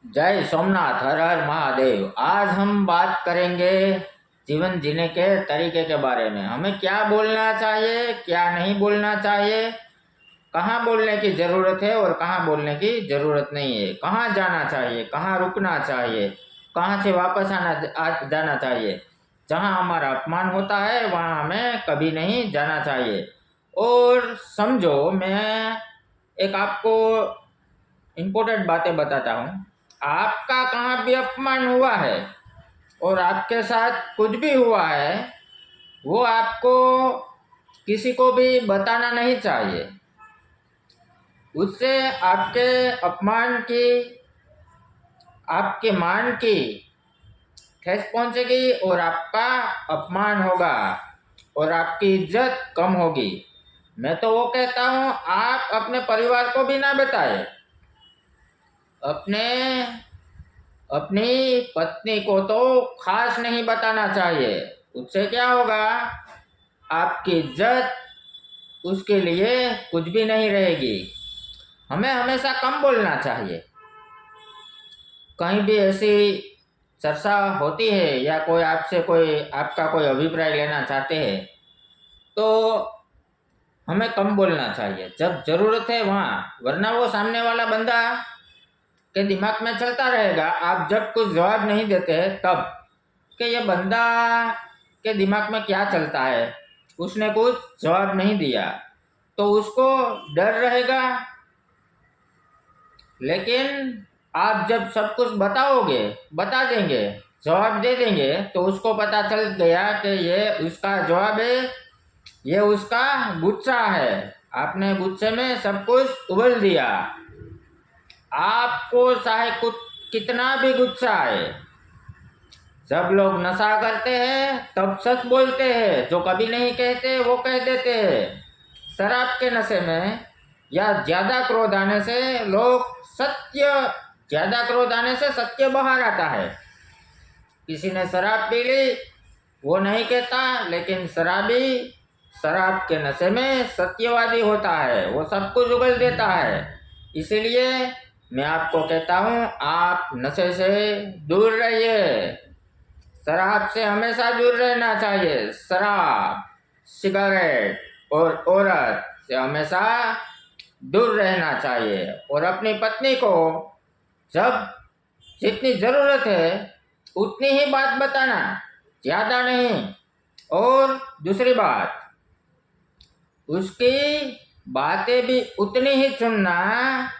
जय सोमनाथ, हर हर महादेव। आज हम बात करेंगे जीवन जीने के तरीके के बारे में। हमें क्या बोलना चाहिए, क्या नहीं बोलना चाहिए, कहाँ बोलने की ज़रूरत है और कहाँ बोलने की ज़रूरत नहीं है, कहाँ जाना चाहिए, कहाँ रुकना चाहिए, कहाँ से वापस जाना चाहिए। जहाँ हमारा अपमान होता है वहाँ हमें कभी नहीं जाना चाहिए। और समझो, मैं एक आपको इम्पोर्टेंट बातें बताता हूँ। आपका कहाँ भी अपमान हुआ है और आपके साथ कुछ भी हुआ है, वो आपको किसी को भी बताना नहीं चाहिए। उससे आपके अपमान की, आपके मान की ठेस पहुंचेगी और आपका अपमान होगा और आपकी इज्जत कम होगी। मैं तो वो कहता हूँ, आप अपने परिवार को भी ना बताए, अपने अपनी पत्नी को तो खास नहीं बताना चाहिए। उससे क्या होगा, आपकी इज्जत उसके लिए कुछ भी नहीं रहेगी। हमें हमेशा कम बोलना चाहिए। कहीं भी ऐसी चर्चा होती है या कोई आपसे कोई आपका कोई अभिप्राय लेना चाहते हैं, तो हमें कम बोलना चाहिए जब ज़रूरत है वहाँ। वरना वो सामने वाला बंदा के दिमाग में चलता रहेगा, आप जब कुछ जवाब नहीं देते तब, कि ये बंदा के दिमाग में क्या चलता है, उसने कुछ जवाब नहीं दिया, तो उसको डर रहेगा। लेकिन आप जब सब कुछ बताओगे, बता देंगे, जवाब दे देंगे, तो उसको पता चल गया कि ये उसका जवाब है, ये उसका गुस्सा है। आपने गुस्से में सब कुछ उगल दिया। आपको चाहे कुछ कितना भी गुस्सा आए, जब लोग नशा करते हैं तब सच बोलते हैं, जो कभी नहीं कहते वो कह देते हैं। शराब के नशे में या ज्यादा क्रोध आने से लोग सत्य, ज्यादा क्रोध आने से सत्य बाहर आता है। किसी ने शराब पी ली, वो नहीं कहता, लेकिन शराबी शराब के नशे में सत्यवादी होता है, वो सब कुछ उगल देता है। इसीलिए मैं आपको कहता हूँ, आप नशे से दूर रहिए। शराब से हमेशा दूर रहना चाहिए। शराब, सिगरेट और औरत से हमेशा दूर रहना चाहिए। और अपनी पत्नी को जब जितनी ज़रूरत है उतनी ही बात बताना, ज़्यादा नहीं। और दूसरी बात, उसकी बातें भी उतनी ही सुनना,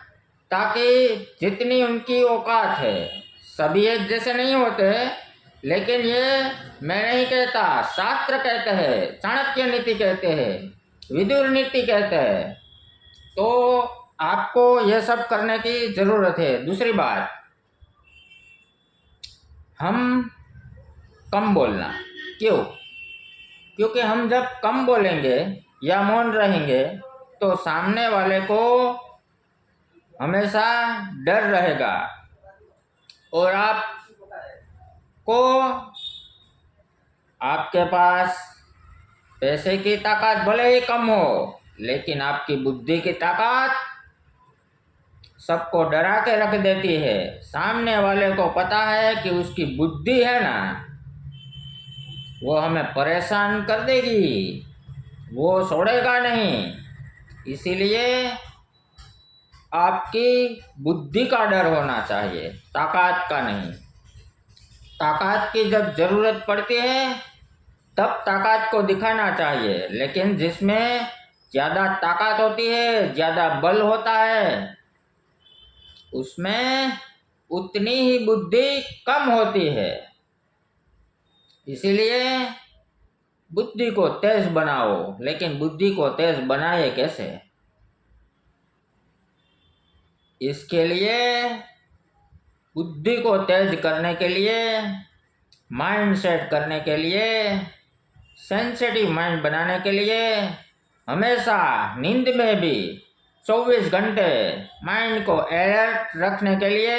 ताकि जितनी उनकी औकात है। सभी एक जैसे नहीं होते, लेकिन ये मैं नहीं कहता, शास्त्र कहते हैं, चाणक्य नीति कहते हैं, विदुर नीति कहते हैं। तो आपको ये सब करने की ज़रूरत है। दूसरी बात, हम कम बोलना। क्यों? क्योंकि हम जब कम बोलेंगे या मौन रहेंगे तो सामने वाले को हमेशा डर रहेगा और आपको, आपके पास पैसे की ताकत भले ही कम हो, लेकिन आपकी बुद्धि की ताकत सबको डरा के रख देती है। सामने वाले को पता है कि उसकी बुद्धि है ना, वो हमें परेशान कर देगी, वो छोड़ेगा नहीं। इसीलिए आपकी बुद्धि का डर होना चाहिए, ताकत का नहीं। ताकत की जब ज़रूरत पड़ती है तब ताकत को दिखाना चाहिए, लेकिन जिसमें ज़्यादा ताकत होती है, ज़्यादा बल होता है, उसमें उतनी ही बुद्धि कम होती है। इसीलिए बुद्धि को तेज बनाओ। लेकिन बुद्धि को तेज बनाए कैसे? इसके लिए, बुद्धि को तेज करने के लिए, माइंड सेट करने के लिए, सेंसिटिव माइंड बनाने के लिए, हमेशा नींद में भी 24 घंटे माइंड को अलर्ट रखने के लिए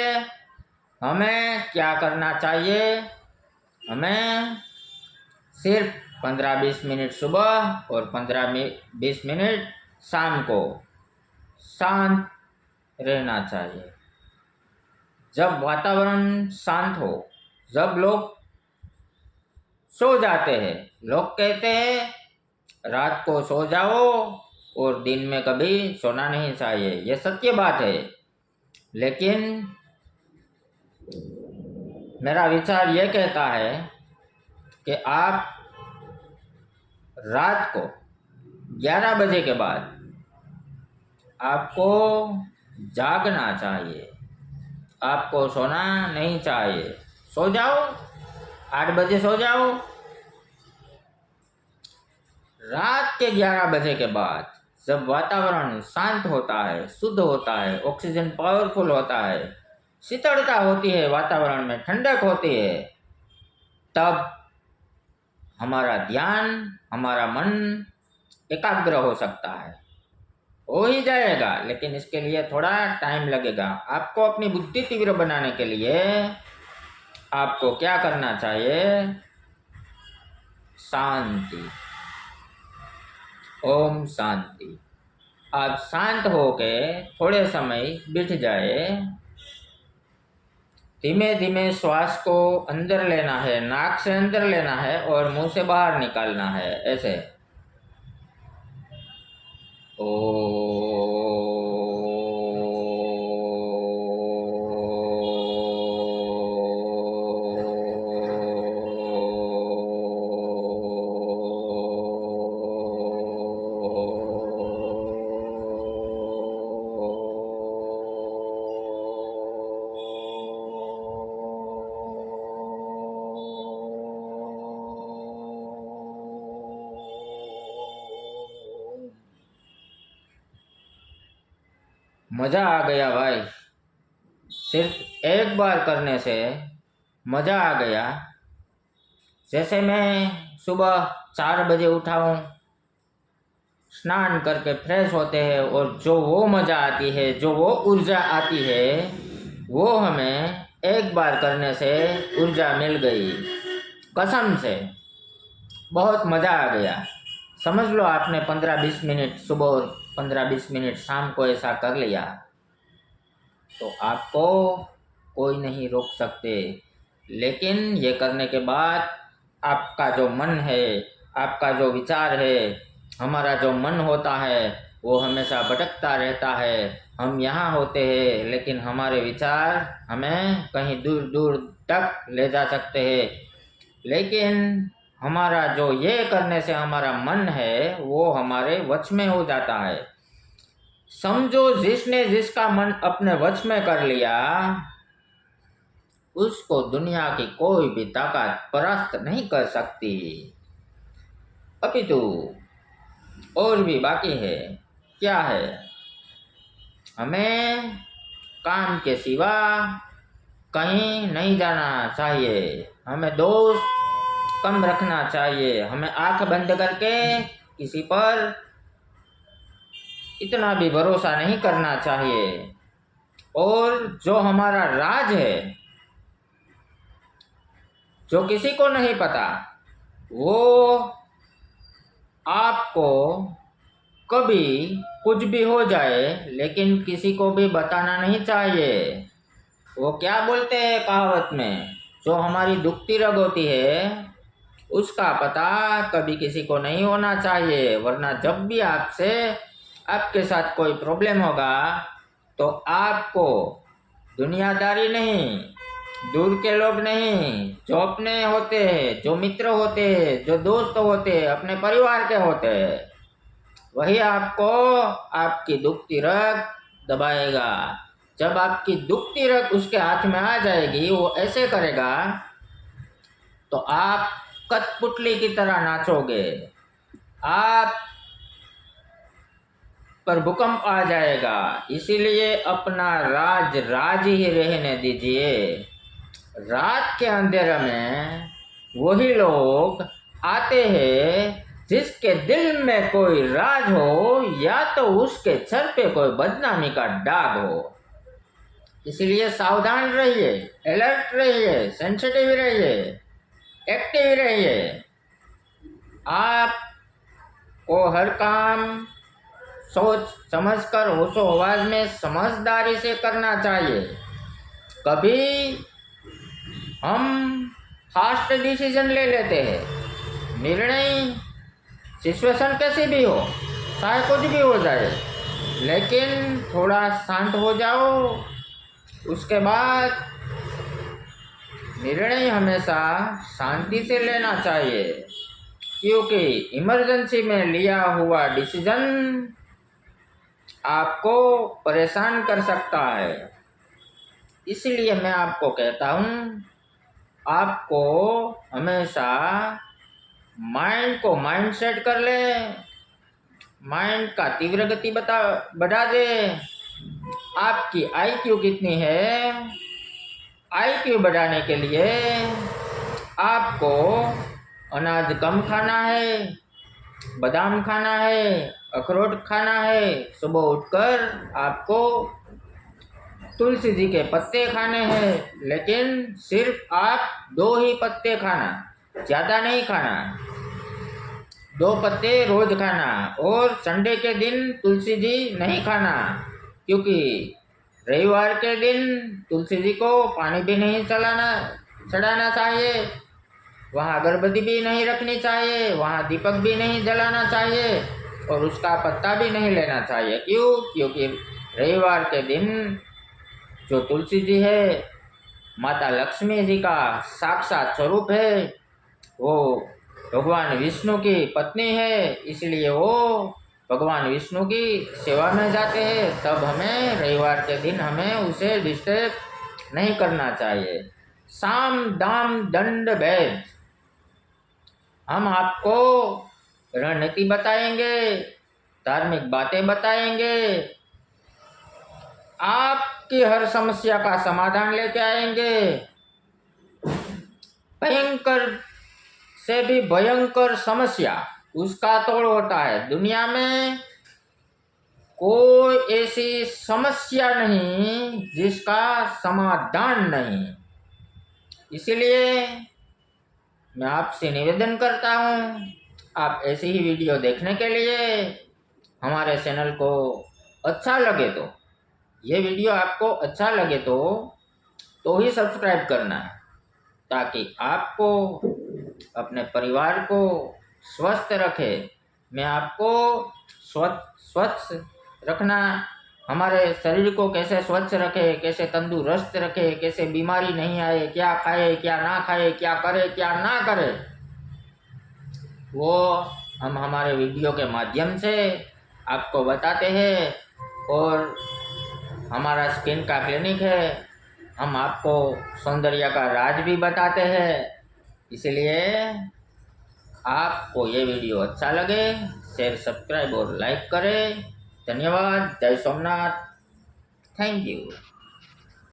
हमें क्या करना चाहिए? हमें सिर्फ 15-20 मिनट सुबह और 15-20 मिनट शाम को शांत रहना चाहिए। जब वातावरण शांत हो, जब लोग सो जाते हैं। लोग कहते हैं रात को सो जाओ और दिन में कभी सोना नहीं चाहिए, ये सत्य बात है। लेकिन मेरा विचार ये कहता है कि आप रात को 11 बजे के बाद आपको जागना चाहिए, आपको सोना नहीं चाहिए। सो जाओ, 8 बजे सो जाओ। रात के 11 बजे के बाद जब वातावरण शांत होता है, शुद्ध होता है, ऑक्सीजन पावरफुल होता है, शीतलता होती है, वातावरण में ठंडक होती है, तब हमारा ध्यान, हमारा मन एकाग्र हो सकता है। हो ही जाएगा, लेकिन इसके लिए थोड़ा टाइम लगेगा। आपको अपनी बुद्धि तीव्र बनाने के लिए आपको क्या करना चाहिए? शांति। ओम शांति। आप शांत होके थोड़े समय बैठ जाए। धीमे धीमे श्वास को अंदर लेना है, नाक से अंदर लेना है और मुंह से बाहर निकालना है, ऐसे। ओ मज़ा आ गया भाई। सिर्फ एक बार करने से मज़ा आ गया। जैसे मैं सुबह 4 बजे उठा हूँ, स्नान करके फ्रेश होते हैं और जो वो मज़ा आती है, जो वो ऊर्जा आती है, वो हमें एक बार करने से ऊर्जा मिल गई। कसम से बहुत मज़ा आ गया। समझ लो आपने 15-20 मिनट सुबह और 15-20 मिनट शाम को ऐसा कर लिया तो आपको कोई नहीं रोक सकते। लेकिन ये करने के बाद आपका जो मन है, आपका जो विचार है, हमारा जो मन होता है वो हमेशा भटकता रहता है। हम यहाँ होते हैं लेकिन हमारे विचार हमें कहीं दूर दूर तक ले जा सकते हैं। लेकिन हमारा जो ये करने से हमारा मन है वो हमारे वश में हो जाता है। समझो जिसने जिसका मन अपने वश में कर लिया उसको दुनिया की कोई भी ताकत परास्त नहीं कर सकती। अभी तो और भी बाकी है। क्या है? हमें काम के सिवा कहीं नहीं जाना चाहिए, हमें दोस्त कम रखना चाहिए, हमें आंख बंद करके किसी पर इतना भी भरोसा नहीं करना चाहिए। और जो हमारा राज है, जो किसी को नहीं पता, वो आपको कभी कुछ भी हो जाए लेकिन किसी को भी बताना नहीं चाहिए। वो क्या बोलते हैं कहावत में, जो हमारी दुखती रग होती है उसका पता कभी किसी को नहीं होना चाहिए, वरना जब भी आपके साथ कोई प्रॉब्लम होगा तो आपको दुनियादारी नहीं, दूर के लोग नहीं, जो अपने होते हैं, जो मित्र होते हैं, जो दोस्त होते हैं, अपने परिवार के होते हैं, वही आपको आपकी दुखती रग दबाएगा। जब आपकी दुखती रग उसके हाथ में आ जाएगी, वो ऐसे करेगा तो आप कठपुतली की तरह नाचोगे, आप पर भूकंप आ जाएगा। इसीलिए अपना राज राज ही रहने दीजिए। रात के अंधेरे में वही लोग आते हैं जिसके दिल में कोई राज हो या तो उसके सर पे कोई बदनामी का दाग हो। इसलिए सावधान रहिए, अलर्ट रहिए, सेंसिटिव रहिए, एक्टिव रहिए। आपको हर काम सोच समझकर होशो हवास में समझदारी से करना चाहिए। कभी हम फास्ट डिसीजन ले लेते हैं, निर्णय सिचुएशन कैसी भी हो, चाहे कुछ भी हो जाए, लेकिन थोड़ा शांत हो जाओ। उसके बाद निर्णय हमेशा शांति से लेना चाहिए, क्योंकि इमरजेंसी में लिया हुआ डिसीजन आपको परेशान कर सकता है। इसलिए मैं आपको कहता हूँ, आपको हमेशा माइंड को माइंड सेट कर ले, माइंड का तीव्र गति बढ़ा दे। आपकी आईक्यू कितनी है? आईक्यू बढ़ाने के लिए आपको अनाज कम खाना है, बादाम खाना है, अखरोट खाना है। सुबह उठकर आपको तुलसी जी के पत्ते खाने हैं, लेकिन सिर्फ आप 2 ही पत्ते खाना, ज़्यादा नहीं खाना। 2 पत्ते रोज खाना, और संडे के दिन तुलसी जी नहीं खाना, क्योंकि रविवार के दिन तुलसी जी को पानी भी नहीं चढ़ाना चाहिए, वहाँ अगरबत्ती भी नहीं रखनी चाहिए, वहाँ दीपक भी नहीं जलाना चाहिए, और उसका पत्ता भी नहीं लेना चाहिए। क्यों? क्योंकि रविवार के दिन जो तुलसी जी है, माता लक्ष्मी जी का साक्षात स्वरूप है, वो भगवान विष्णु की पत्नी है, इसलिए वो भगवान विष्णु की सेवा में जाते हैं। तब हमें रविवार के दिन हमें उसे डिस्टर्ब नहीं करना चाहिए। साम दाम दंड भेद, हम आपको रणनीति बताएंगे, धार्मिक बातें बताएंगे, आपकी हर समस्या का समाधान लेके आएंगे। भयंकर से भी भयंकर समस्या उसका तोड़ होता है। दुनिया में कोई ऐसी समस्या नहीं जिसका समाधान नहीं। इसलिए मैं आपसे निवेदन करता हूँ, आप ऐसी ही वीडियो देखने के लिए हमारे चैनल को अच्छा लगे तो, ये वीडियो आपको अच्छा लगे तो ही सब्सक्राइब करना है, ताकि आपको अपने परिवार को स्वस्थ रखे। मैं आपको स्वच्छ रखना, हमारे शरीर को कैसे स्वच्छ रखे, कैसे तंदुरुस्त रखे, कैसे बीमारी नहीं आए, क्या खाए क्या ना खाए, क्या करे क्या ना करे, वो हम हमारे वीडियो के माध्यम से आपको बताते हैं। और हमारा स्किन का क्लिनिक है, हम आपको सौंदर्य का राज भी बताते हैं। इसलिए आपको ये वीडियो अच्छा लगे, शेयर, सब्सक्राइब और लाइक करें। धन्यवाद। जय सोमनाथ। Thank you.